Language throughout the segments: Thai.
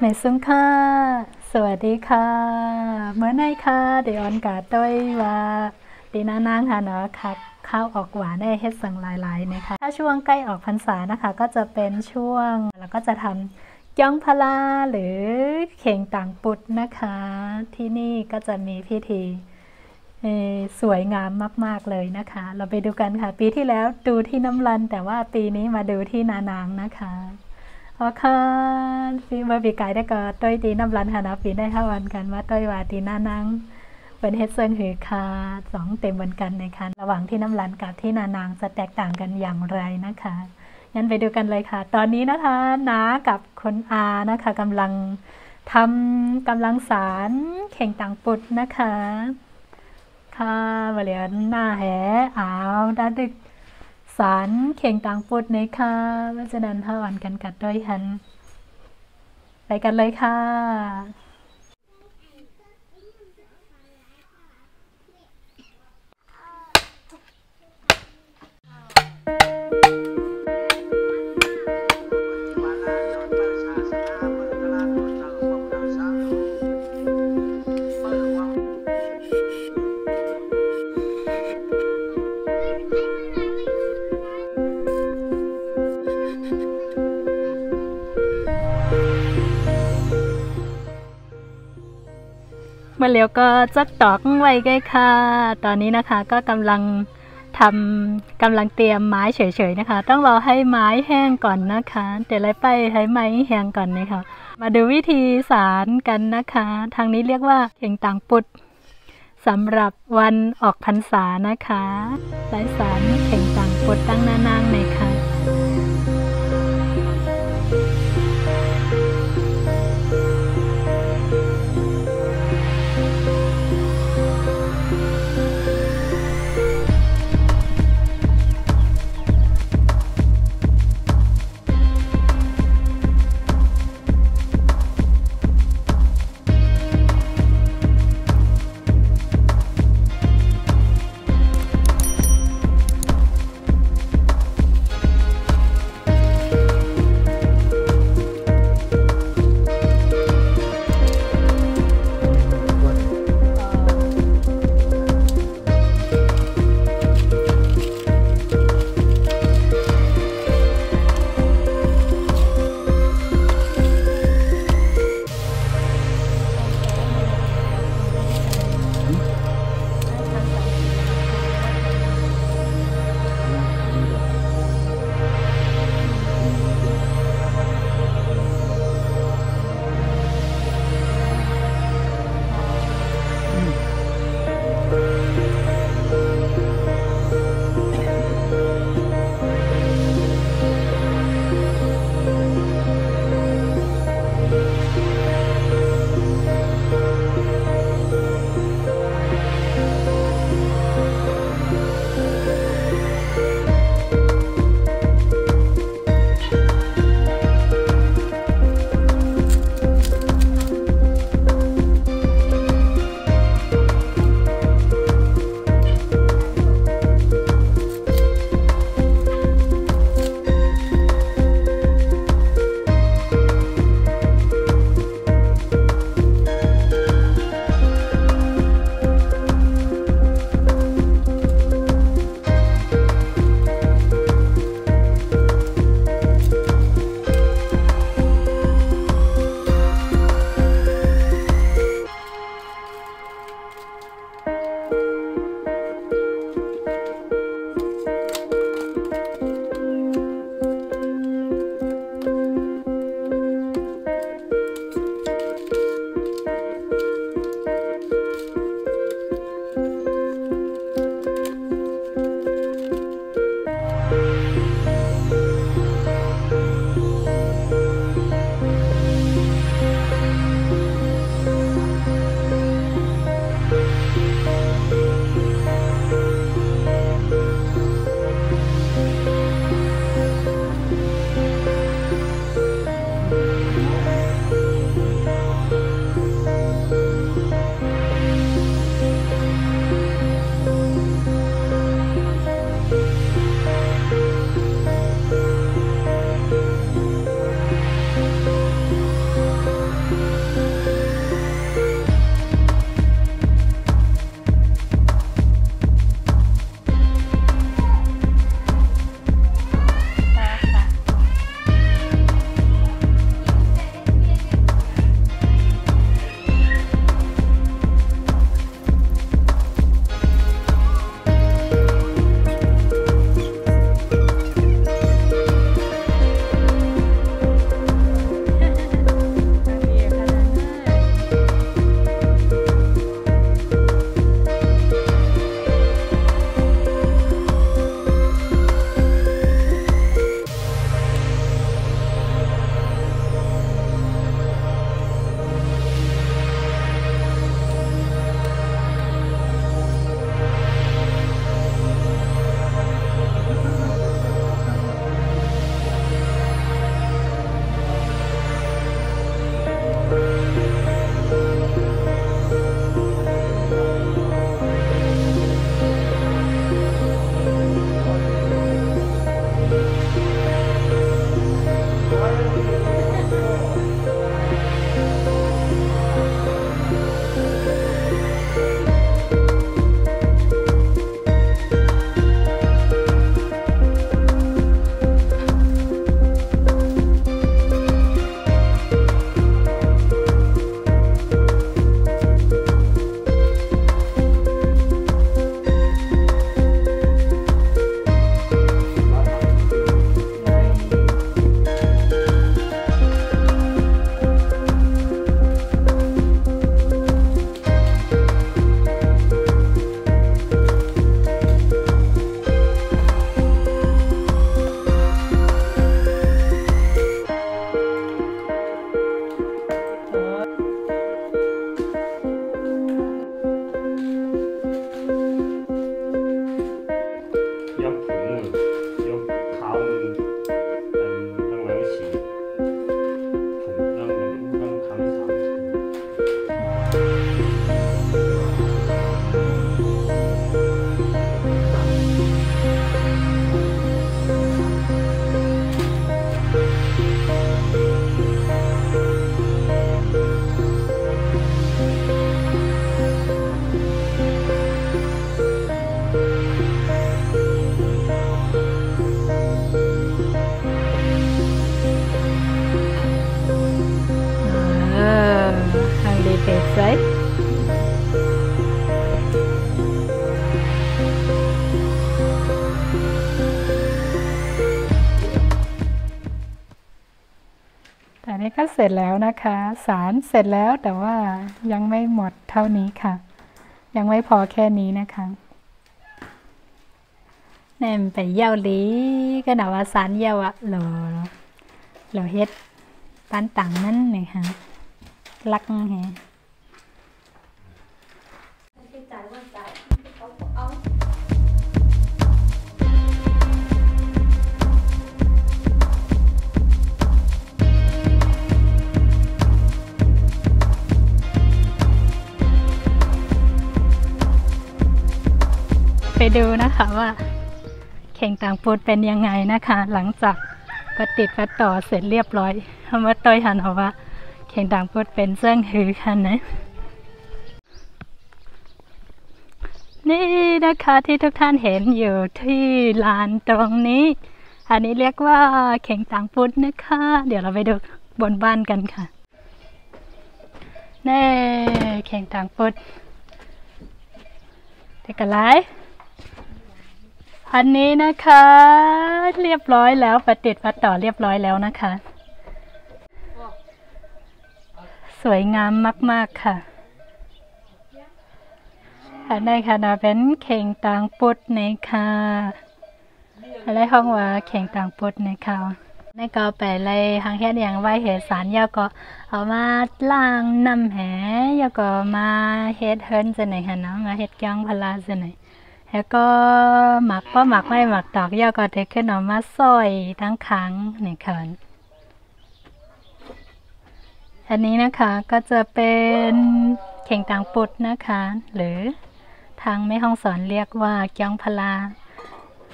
มซุงค่ะสวัสดีค่ะเมื่อไหร่ค่ะเดี๋ยวออนกาต้อยว่าดีนานางค่ะเนาะค่ะข้าวออกหวานได้เฮ็ดสั่งหลายๆนะคะถ้าช่วงใกล้ออกพรรษานะคะก็จะเป็นช่วงแล้วก็จะทำย่องพลาหรือเข่งต่างปุดนะคะที่นี่ก็จะมีพิธีสวยงามมากๆเลยนะคะเราไปดูกันค่ะปีที่แล้วดูที่น้ำรันแต่ว่าปีนี้มาดูที่นานางนะคะโอเคปีเมื่อปีกายได้ก็ต้อยตีน้ำรันค่ะนะปีได้5 วันกันว่าต้อยว่าตีนานางเป็นเฮ็ดเซิงหือคา2เต็มวันกันนะคะระหว่างที่น้ำรันกับที่นานางจะแตกต่างกันอย่างไรนะคะงั้นไปดูกันเลยค่ะตอนนี้นะคะน้ากับคนอานะคะกำลังสารเข่งต่างปุดนะคะค่ะมาเรียนหน้าแหอ้าวด้านดึกสารเข่งต่างปุดในค่ะว่าจะนัน5 วันกันกัดด้วยฮันไปกันเลยค่ะเมื่อเร็วก็จักตอกไว้ใกล้ค่ะตอนนี้นะคะก็กำลังเตรียมไม้เฉยๆนะคะต้องรอให้ไม้แห้งก่อนนะคะเดี๋ยวไล่ไปให้ไม้แห้งก่อนนะคะมาดูวิธีสารกันนะคะทางนี้เรียกว่าเข่งต่างปุดสำหรับวันออกพรรษานะคะสายสารเข่งต่างปุดตั้งหน้านางเลยค่ะ ก็เสร็จแล้วนะคะสารเสร็จแล้วแต่ว่ายังไม่หมดเท่านี้ค่ะยังไม่พอแค่นี้นะคะแนมไปเย่าลีก็หนาว่าสารเย่าอะเราเฮ็ดปานตังนั่นนี่ค่ะลักแฮไปดูนะคะว่าเข่งต่างปูดเป็นยังไงนะคะหลังจากประติดประต่อเสร็จเรียบร้อยคำว่าต้อยหันเอาว่าเข่งต่างปูดเป็นเสื่องหือค่ะนะนี่นะคะที่ทุกท่านเห็นอยู่ที่ลานตรงนี้อันนี้เรียกว่าเข่งต่างปูดนะคะเดี๋ยวเราไปดูบนบ้านกันค่ะนี่เข่งต่างปูดเด็กอะไรอันนี้นะคะเรียบร้อยแล้วประติดประต่อเรียบร้อยแล้วนะคะสวยงามมากๆค่ะอันนี้ค่ะนะเป็นเข่งต่างปุดในค่ะอะไรห้องว่าเข่งต่างปุดในค่ะในก็ไปเลยทางเฮ็ดอย่างไว้เหตุสารยาก็เอามาล้างน้ำแหยาก็มาเฮ็ดเฮิร์นจะไหนค่ะนะมาเฮ็ดย่างพลาจะไหนแล้วก็หมักก็หมักไม่หมักตอกย่าก็เทขึ้นออกมาซอยทั้งค้างนี่ค่ะอันนี้นะคะก็จะเป็นเข่งต่างปุดนะคะหรือทางแม่ห้องสอนเรียกว่าย่างพลา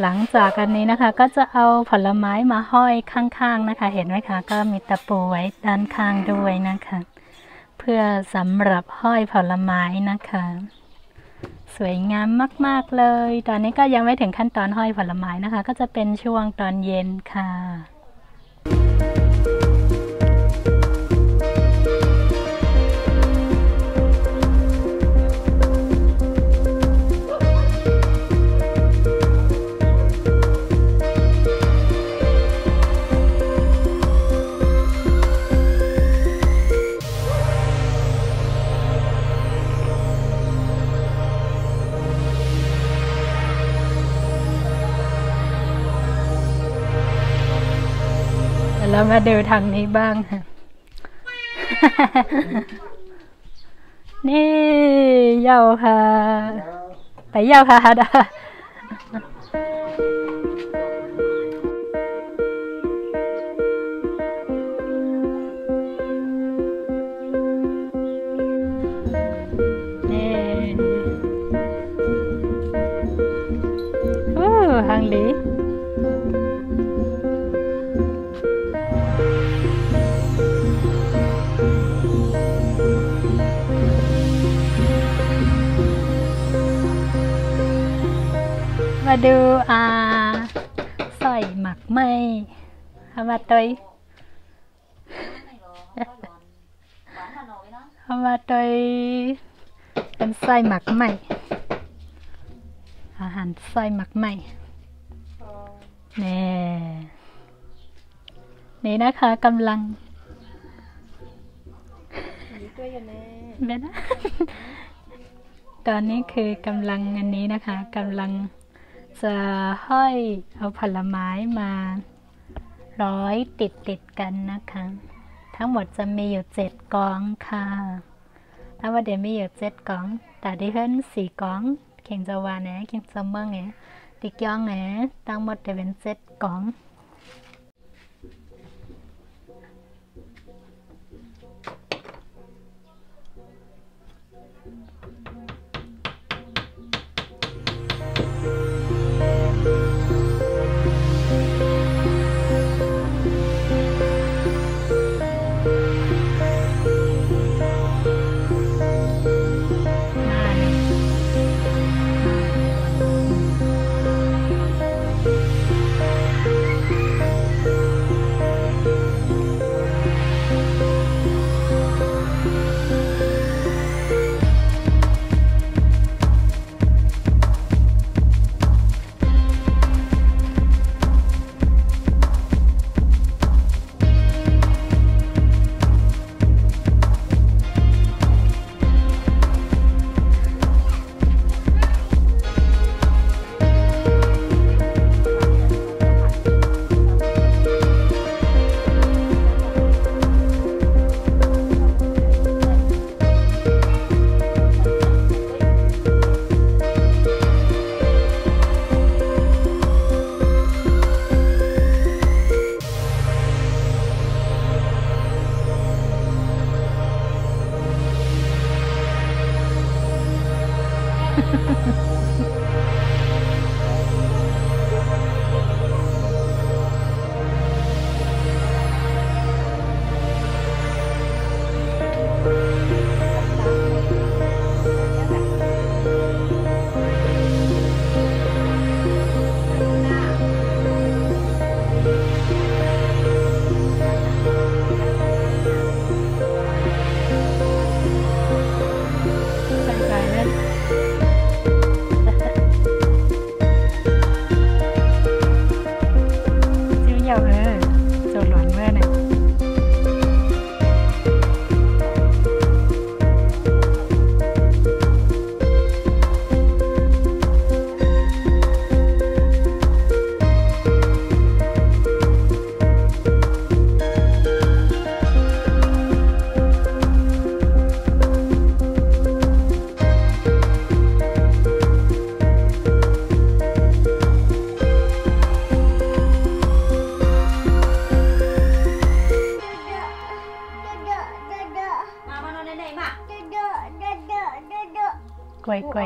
หลังจากอันนี้นะคะก็จะเอาผลไม้มาห้อยข้างๆนะคะเห็นไหมคะก็มีตะปูไว้ด้านข้างด้วยนะคะเพื่อสำหรับห้อยผลไม้นะคะสวยงามมากๆเลยตอนนี้ก็ยังไม่ถึงขั้นตอนห้อยผลไม้นะคะก็จะเป็นช่วงตอนเย็นค่ะเรามาดูทางนี้บ้างค่ะ นี่เยาค่ะไปเยาค่ะดานี่ทางดีมาดูสร้อยหมักไหมเอามาตัวเอามาตัวเป็นสร้อยหมักไหมอาหารสร้อยหมักไหมนี่นะคะกำลังเบนะตอนนี้คือกำลังอันนี้นะคะกำลังจะห้อยเอาผลไม้มาร้อยติดกันนะคะทั้งหมดจะมีอยู่7กองค่ะถ้าว่าเดี๋ยวมีอยู่7กองแต่ที่เห็น4กองเข่งจะวานะเข่งจะเมืองเนี่ยติกยองเนี่ยทั้งหมดจะเป็น7กอง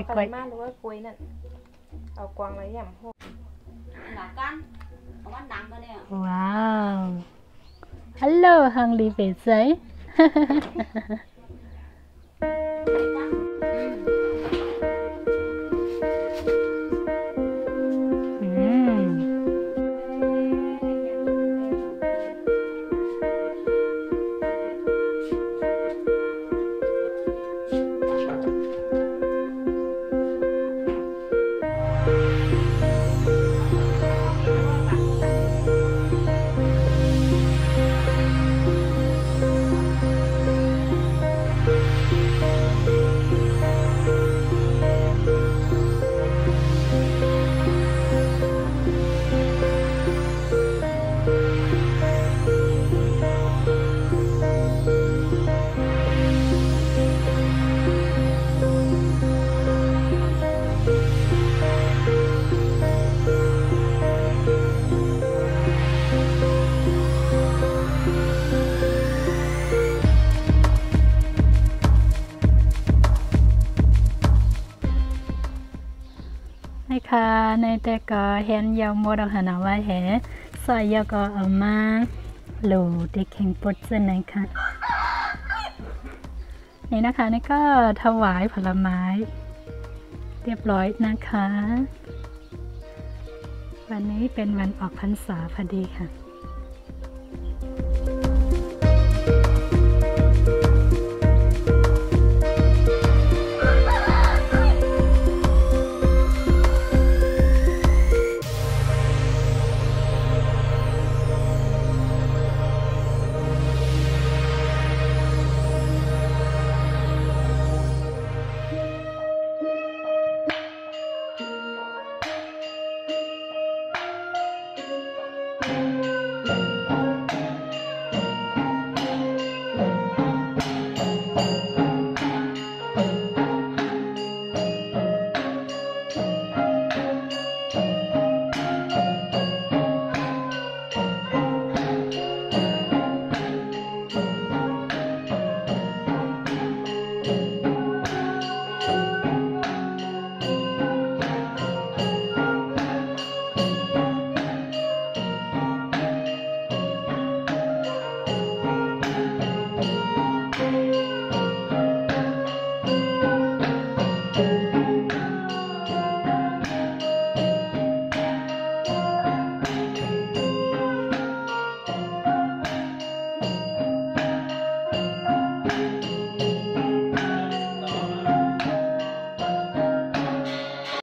กล้วย มากหรือว่ากล้วยนั่นเอากวางอะไรอย่างพวก หลักกันเอาวันดังก็เนี่ย ว้าวฮัลโหลฮังลีเบสไซค่ะในแต่ก็เห็นยาวมดออกหนาว่าแหซอยยาก็เอามาหลูที่เข่งปดเส้นนะคะนี่นะคะนี่ก็ถวายผลไม้เรียบร้อยนะคะวันนี้เป็นวันออกพรรษาพอดีค่ะ